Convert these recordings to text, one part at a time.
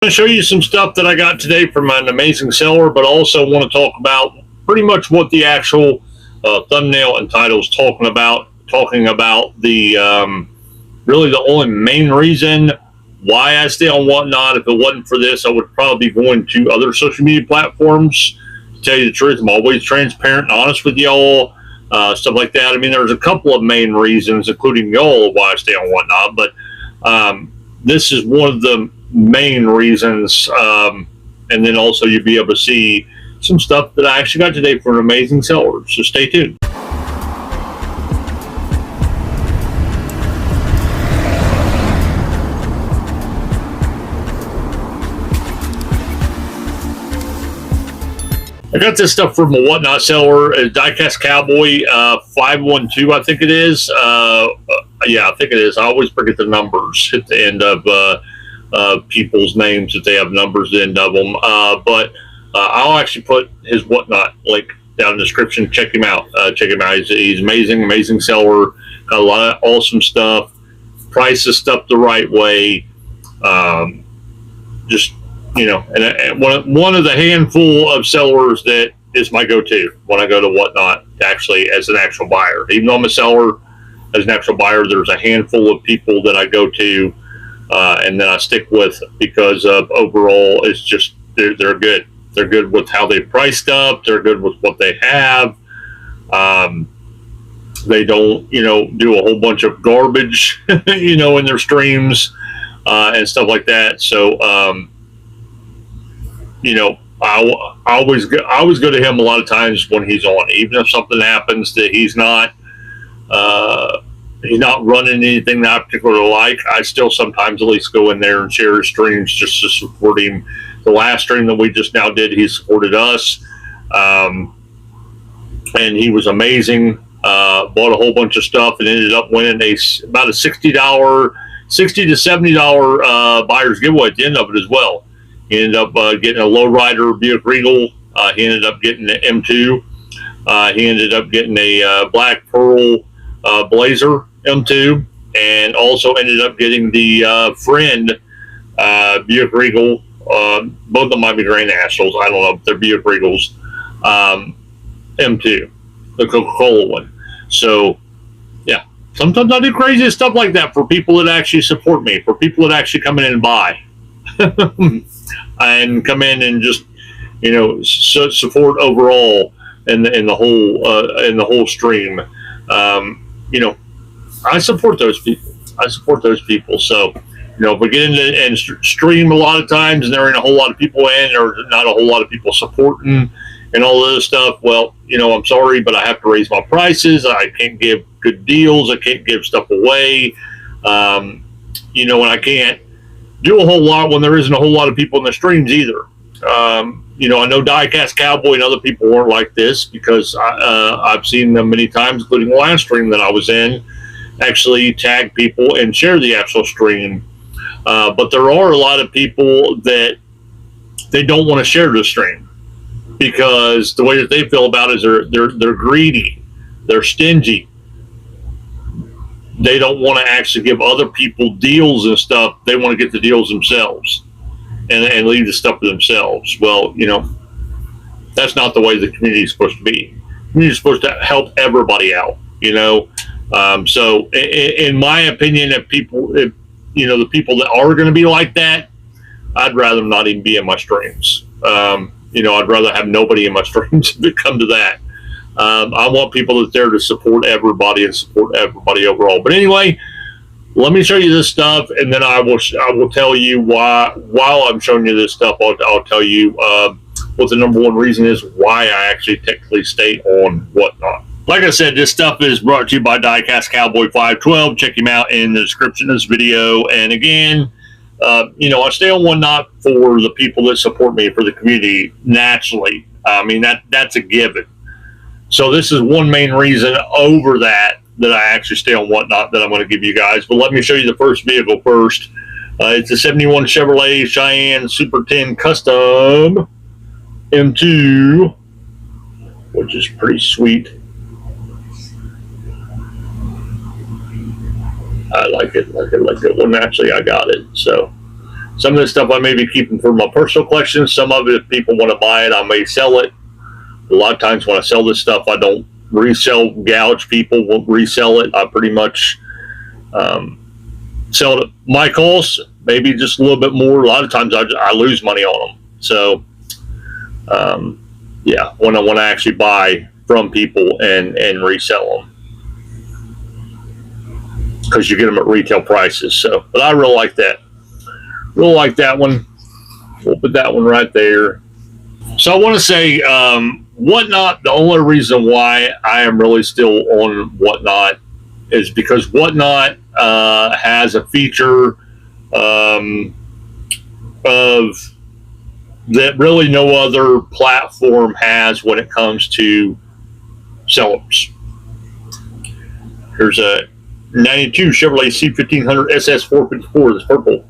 I'm going to show you some stuff that I got today from an amazing seller, but also want to talk about pretty much what the actual thumbnail and title is talking about the really the only main reason why I stay on Whatnot. If it wasn't for this, I would probably be going to other social media platforms. To tell you the truth, I'm always transparent and honest with y'all, stuff like that. I mean, there's a couple of main reasons, including y'all, why I stay on Whatnot, but this is one of the main reasons. And then also you'll be able to see some stuff that I actually got today for an amazing seller. So stay tuned. I got this stuff from a Whatnot seller, a DIECAST Cowboy 512, I think it is. Yeah, I think it is. I always forget the numbers at the end of people's names if they have numbers at the end of them. But I'll actually put his Whatnot link down in the description. Check him out. Check him out. He's amazing, amazing seller. Got a lot of awesome stuff. Prices stuff the right way. Just, you know, and one of the handful of sellers that is my go-to when I go to Whatnot, actually, as an actual buyer. Even though I'm a seller, as an actual buyer, there's a handful of people that I go to and then I stick with because of overall, it's just, they're good. They're good with how they price stuff. They're good with what they have. They don't, you know, do a whole bunch of garbage, you know, in their streams and stuff like that. So, you know, I always go to him a lot of times when he's on, even if something happens that he's not running anything that I particularly like. I still sometimes at least go in there and share his streams just to support him. The last stream that we just now did, he supported us, and he was amazing. Bought a whole bunch of stuff and ended up winning about a $60 to $70 buyer's giveaway at the end of it as well. He ended up getting a lowrider Buick Regal. He ended up getting an M2. He ended up getting a Black Pearl Blazer M2, and also ended up getting the Friend Buick Regal. Both of them might be Grand Nationals. I don't know if they're Buick Regals. M2, the Coca-Cola one. So, yeah. Sometimes I do crazy stuff like that for people that actually support me, for people that actually come in and buy. And come in and just, you know, support overall in the whole stream. You know, I support those people. So, you know, if we get into and stream a lot of times and there ain't a whole lot of people in, or not a whole lot of people supporting and all this stuff, well, you know, I'm sorry, but I have to raise my prices. I can't give good deals. I can't give stuff away. You know, and I can't do a whole lot when there isn't a whole lot of people in the streams either. You know, I know DIECAST Cowboy and other people weren't like this because I've seen them many times, including the last stream that I was in, actually tag people and share the actual stream. But there are a lot of people that they don't want to share the stream because the way that they feel about it is they're greedy, they're stingy. They don't want to actually give other people deals and stuff. They want to get the deals themselves and leave the stuff to themselves. Well, you know, that's not the way the community is supposed to be. The community is supposed to help everybody out, you know. So in my opinion, if you know, the people that are going to be like that, I'd rather not even be in my streams. You know, I'd rather have nobody in my streams if it come to that. I want people that's there to support everybody and support everybody overall. But anyway, let me show you this stuff, and then I will tell you why. While I'm showing you this stuff, I'll tell you what the number one reason is why I actually technically stay on Whatnot. Like I said, this stuff is brought to you by DIECAST Cowboy 512. Check him out in the description of this video. And again, you know, I stay on Whatnot for the people that support me, for the community, naturally. I mean, that's a given. So this is one main reason over that I actually stay on Whatnot that I'm going to give you guys. But let me show you the first vehicle first. It's a 71 Chevrolet Cheyenne Super 10 Custom M2, which is pretty sweet. I like it. Well, naturally, I got it. So Some of this stuff I may be keeping for my personal collection. Some of it, if people want to buy it, I may sell it. A lot of times when I sell this stuff, I don't resell, gouge people, won't resell it. I pretty much sell it at my cost, maybe just a little bit more. A lot of times I lose money on them. So, yeah, when I actually buy from people and resell them, because you get them at retail prices. So, but I really like that. Really like that one. We'll put that one right there. So I want to say, Whatnot, the only reason why I am really still on Whatnot is because Whatnot has a feature of that really no other platform has when it comes to sellers. Here's a 92 Chevrolet C1500 SS 454. This purple.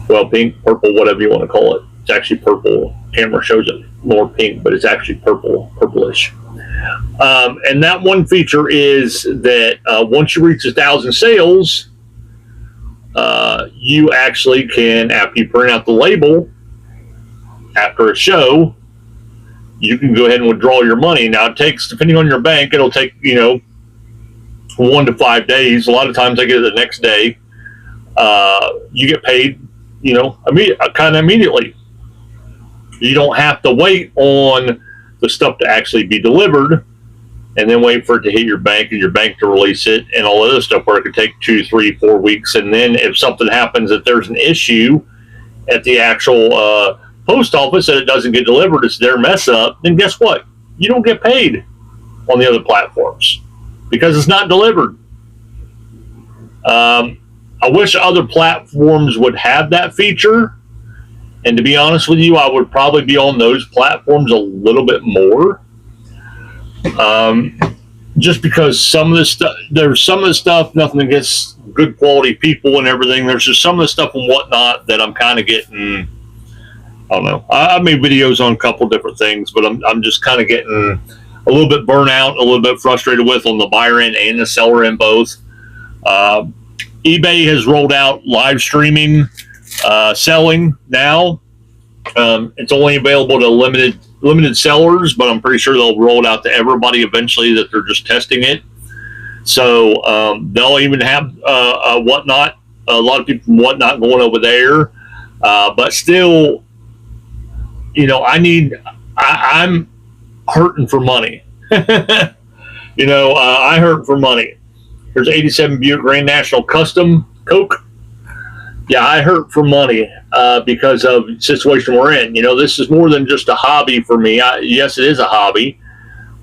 Well, pink, purple, whatever you want to call it. It's actually purple. Camera shows it more pink, but it's actually purplish. And that one feature is that once you reach 1,000 sales, you actually can, after you print out the label, after a show, you can go ahead and withdraw your money. Now, it takes, depending on your bank, it'll take, 1 to 5 days. A lot of times I get it the next day. You get paid, kind of immediately. You don't have to wait on the stuff to actually be delivered and then wait for it to hit your bank and your bank to release it and all other stuff where it could take 2, 3, 4 weeks. And then if something happens that there's an issue at the actual post office and it doesn't get delivered, it's their mess up, then guess what? You don't get paid on the other platforms because it's not delivered. I wish other platforms would have that feature. And to be honest with you, I would probably be on those platforms a little bit more. Just because there's some of the stuff, nothing against good quality people and everything. There's just some of the stuff and Whatnot that I'm kind of getting, I don't know. I made videos on a couple different things, but I'm just kind of getting a little bit burnt out, a little bit frustrated with on the buyer end and the seller end both. eBay has rolled out live streaming selling now. It's only available to limited sellers, but I'm pretty sure they'll roll it out to everybody eventually, that they're just testing it. So they'll even have Whatnot, a lot of people from Whatnot going over there. But still, I'm hurting for money. I hurt for money. There's 87 Buick Grand National Custom Coke. Yeah, I hurt for money because of the situation we're in. This is more than just a hobby for me. Yes, it is a hobby,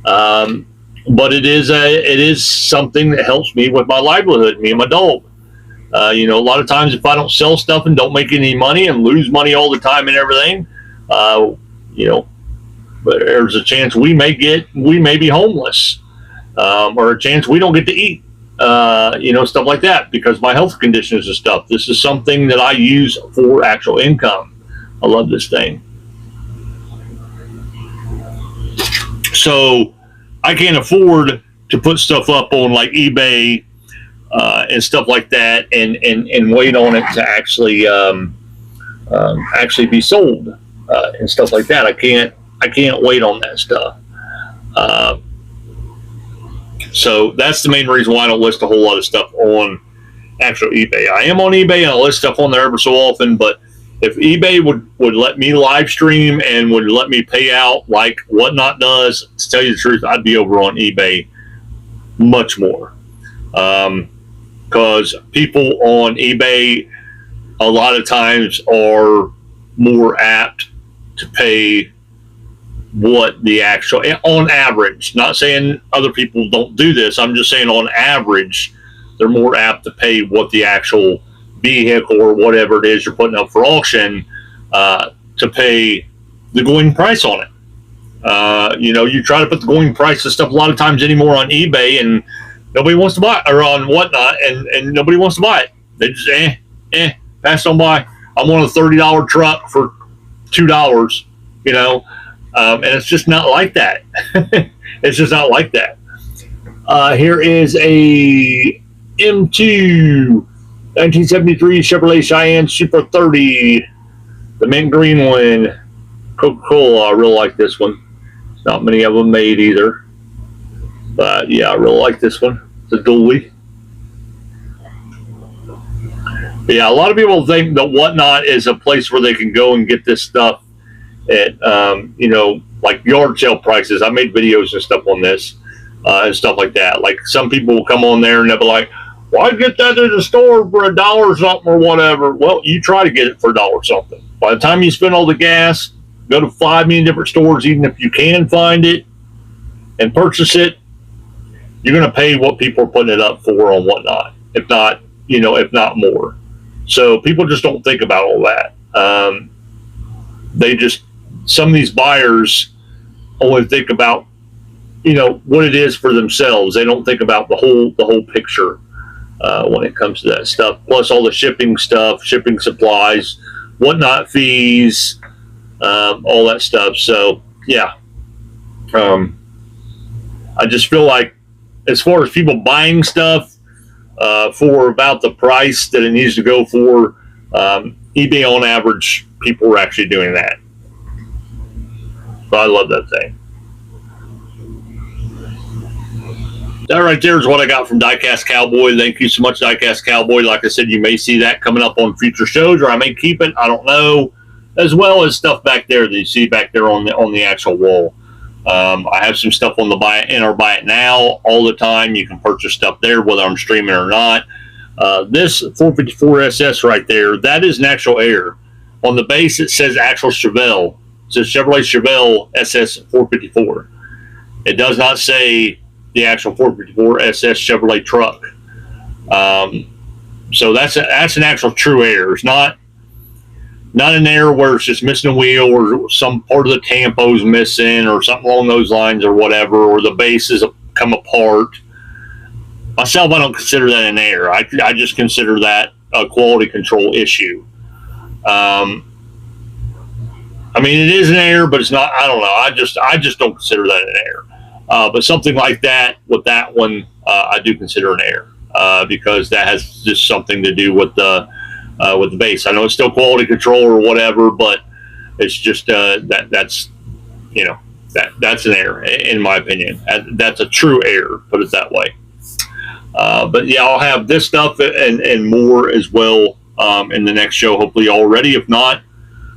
but it is something that helps me with my livelihood, me and my dog. A lot of times if I don't sell stuff and don't make any money and lose money all the time and everything, but there's a chance we may be homeless, or a chance we don't get to eat. Stuff like that, because my health conditions and stuff. This is something that I use for actual income. I love this thing. So I can't afford to put stuff up on like eBay and stuff like that and wait on it to actually be sold and stuff like that. I can't wait on that stuff. So that's the main reason why I don't list a whole lot of stuff on actual eBay. I am on eBay and I list stuff on there ever so often, but if eBay would let me live stream and would let me pay out like Whatnot does, to tell you the truth, I'd be over on eBay much more. Because people on eBay a lot of times are more apt to pay what the actual, on average, not saying other people don't do this, I'm just saying on average, they're more apt to pay what the actual vehicle or whatever it is you're putting up for auction to pay the going price on it. You try to put the going price of stuff a lot of times anymore on eBay and nobody wants to buy it, or on Whatnot, and nobody wants to buy it. They just, pass on by. I'm on a $30 truck for $2, and it's just not like that. It's just not like that. Here is a M2 1973 Chevrolet Cheyenne Super 30, the mint green one. Coca-Cola, I really like this one. Not many of them made either. But yeah, I really like this one. It's a dually. But yeah, a lot of people think that Whatnot is a place where they can go and get this stuff at, like yard sale prices. I made videos and stuff on this and stuff like that. Like some people will come on there and they'll be like, well, I get that at the store for $1 something or whatever. Well, you try to get it for $1 something. By the time you spend all the gas, go to 5 million different stores, even if you can find it and purchase it, you're going to pay what people are putting it up for on Whatnot, if not more. So people just don't think about all that. Some of these buyers only think about, what it is for themselves. They don't think about the whole picture when it comes to that stuff. Plus all the shipping stuff, shipping supplies, Whatnot fees, all that stuff. So yeah, I just feel like as far as people buying stuff for about the price that it needs to go for, eBay on average, people are actually doing that. So I love that thing. That right there is what I got from DIECAST Cowboy. Thank you so much, DIECAST Cowboy. Like I said, you may see that coming up on future shows, or I may keep it. I don't know. As well as stuff back there that you see back there on the actual wall. I have some stuff on the buy it in or buy it now all the time. You can purchase stuff there, whether I'm streaming or not. This 454 SS right there, that is an actual Air. On the base, it says actual Chevelle. It says Chevrolet Chevelle SS 454. It does not say the actual 454 SS Chevrolet truck. So that's an actual true Air. It's not an Air where it's just missing a wheel or some part of the tampo's missing or something along those lines or whatever, or the base has come apart. Myself, I don't consider that an Air. I just consider that a quality control issue. I mean, it is an Air, but it's not. I don't know. I just don't consider that an Air. But something like that with that one, I do consider an Air because that has just something to do with the base. I know it's still quality control or whatever, but it's just that's an Air in my opinion. That's a true Air, put it that way. But yeah, I'll have this stuff and more as well in the next show. Hopefully y'all ready. If not,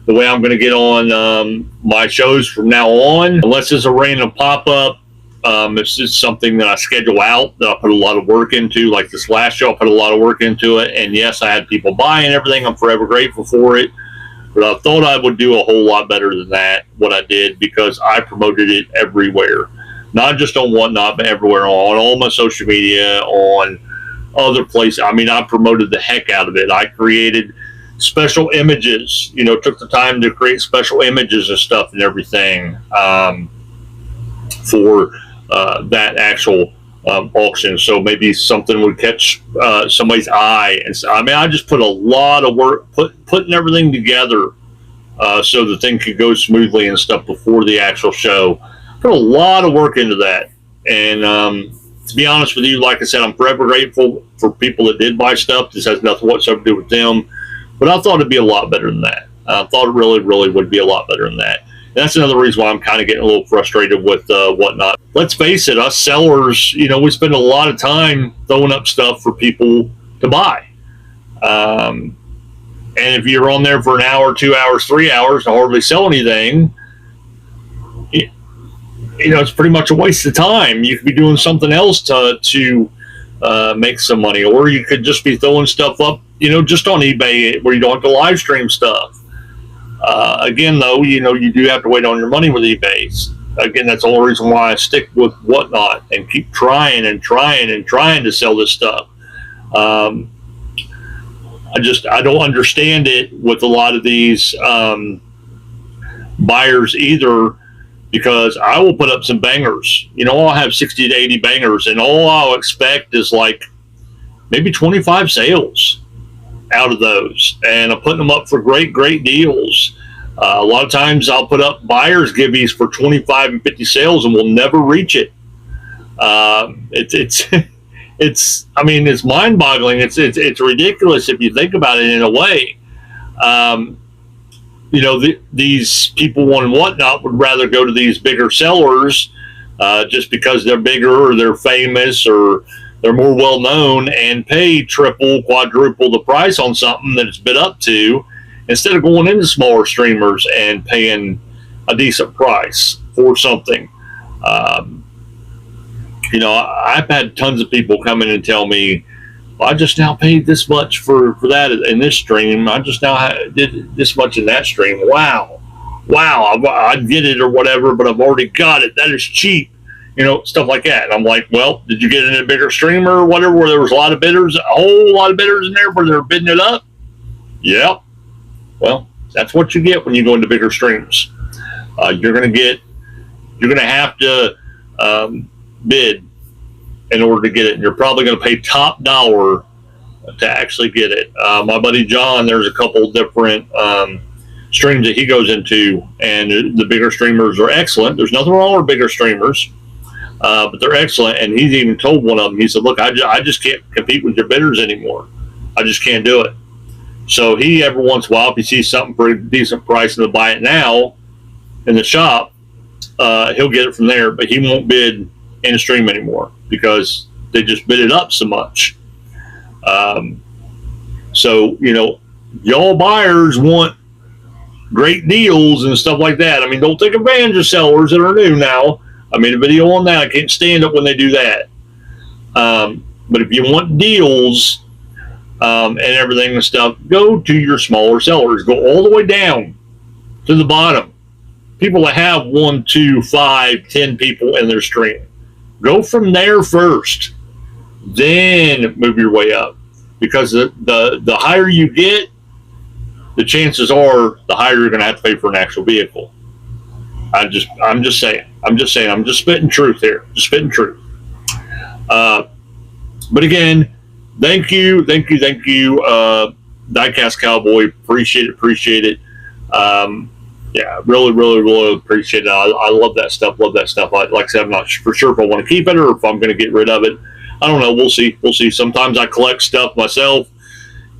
the way I'm going to get on my shows from now on, unless it's a random pop-up, it's just something that I schedule out, that I put a lot of work into. Like this last show, I put a lot of work into it. And yes, I had people buying everything. I'm forever grateful for it. But I thought I would do a whole lot better than that, what I did, because I promoted it everywhere. Not just on Whatnot, but everywhere, on all my social media, on other places. I mean, I promoted the heck out of it. I created special images, took the time to create special images and stuff and everything for that actual auction. So maybe something would catch somebody's eye. And so, I mean, I just put a lot of work, putting everything together so the thing could go smoothly and stuff before the actual show. Put a lot of work into that. And to be honest with you, like I said, I'm forever grateful for people that did buy stuff. This has nothing whatsoever to do with them. But I thought it'd be a lot better than that. I thought it really, really would be a lot better than that. And that's another reason why I'm kind of getting a little frustrated with Whatnot. Let's face it, us sellers, we spend a lot of time throwing up stuff for people to buy. And if you're on there for an hour, 2 hours, 3 hours, and hardly sell anything, it's pretty much a waste of time. You could be doing something else to make some money, or you could just be throwing stuff up, just on eBay where you don't have to live stream stuff. Again, though, you do have to wait on your money with eBay. Again, that's the only reason why I stick with Whatnot and keep trying to sell this stuff. I don't understand it with a lot of these buyers either, because I will put up some bangers. I'll have 60 to 80 bangers, and all I'll expect is like maybe 25 sales out of those. And I'm putting them up for great, great deals. A lot of times I'll put up buyers giveies for 25 and 50 sales and we'll never reach it. It's I mean, it's mind-boggling. It's ridiculous if you think about it in a way. You know, these people and whatnot would rather go to these bigger sellers just because they're bigger or they're famous or they're more well known and pay triple, quadruple the price on something that it's bid up to, instead of going into smaller streamers and paying a decent price for something. You know, I've had tons of people come in and tell me, well, I just now paid this much for that in this stream. I just now did this much in that stream. Wow, I'd get it or whatever, but I've already got it. That is cheap. You know, stuff like that. And I'm like, well, did you get it in a bigger streamer or whatever where there was a lot of bidders, a whole lot of bidders in there where they're bidding it up? Yep. Well, that's what you get when you go into bigger streams. You're going to have to bid in order to get it. And you're probably going to pay top dollar to actually get it. My buddy John, there's a couple different streams that he goes into, and the bigger streamers are excellent. There's nothing wrong with bigger streamers, but they're excellent. And he's even told one of them, he said, look, I just can't compete with your bidders anymore. I just can't do it. So he, every once in a while, if he sees something for a decent price and to buy it now in the shop, he'll get it from there, but he won't bid in a stream anymore because they just bid it up so much. So, you know, y'all buyers want great deals and stuff like that. I mean, don't take advantage of sellers that are new now. I made a video on that. I can't stand it when they do that. But if you want deals and everything and stuff, go to your smaller sellers. Go all the way down to the bottom. People that have 1, 2, 5, 10 people in their stream. Go from there first, then move your way up. Because the higher you get, the chances are the higher you're going to have to pay for an actual vehicle. I'm just saying. I'm just spitting truth here. Just spitting truth. But again, thank you, DIECAST Cowboy. Appreciate it. Yeah, really appreciate it. I love that stuff. Like I said, I'm not for sure if I want to keep it or if I'm going to get rid of it. I don't know. We'll see. Sometimes I collect stuff myself,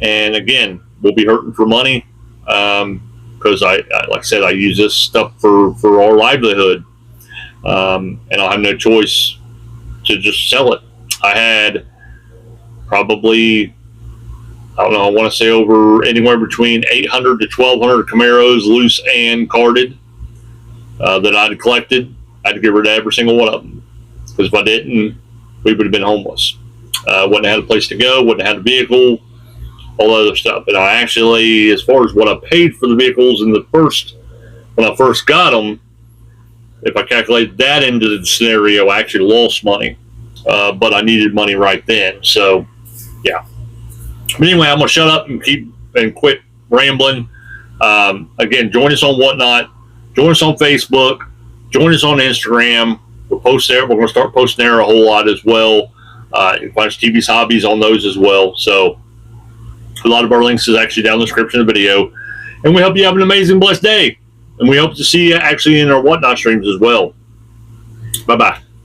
and again, we'll be hurting for money because I like I said, I use this stuff for our livelihood, and I'll have no choice to just sell it. I had probably, I don't know, I want to say over anywhere between 800 to 1,200 Camaros, loose and carded, that I'd collected. I had to get rid of every single one of them. Because if I didn't, we would have been homeless. Wouldn't have had a place to go, wouldn't have had a vehicle, all that other stuff. And I actually, as far as what I paid for the vehicles when I first got them, if I calculated that into the scenario, I actually lost money. But I needed money right then. So, yeah. But anyway, I'm going to shut up and quit rambling. Again, join us on Whatnot. Join us on Facebook. Join us on Instagram. We'll post there. We're going to start posting there a whole lot as well. You can find us Teebees Hobbies on those as well. So a lot of our links is actually down in the description of the video. And we hope you have an amazing, blessed day. And we hope to see you actually in our Whatnot streams as well. Bye-bye.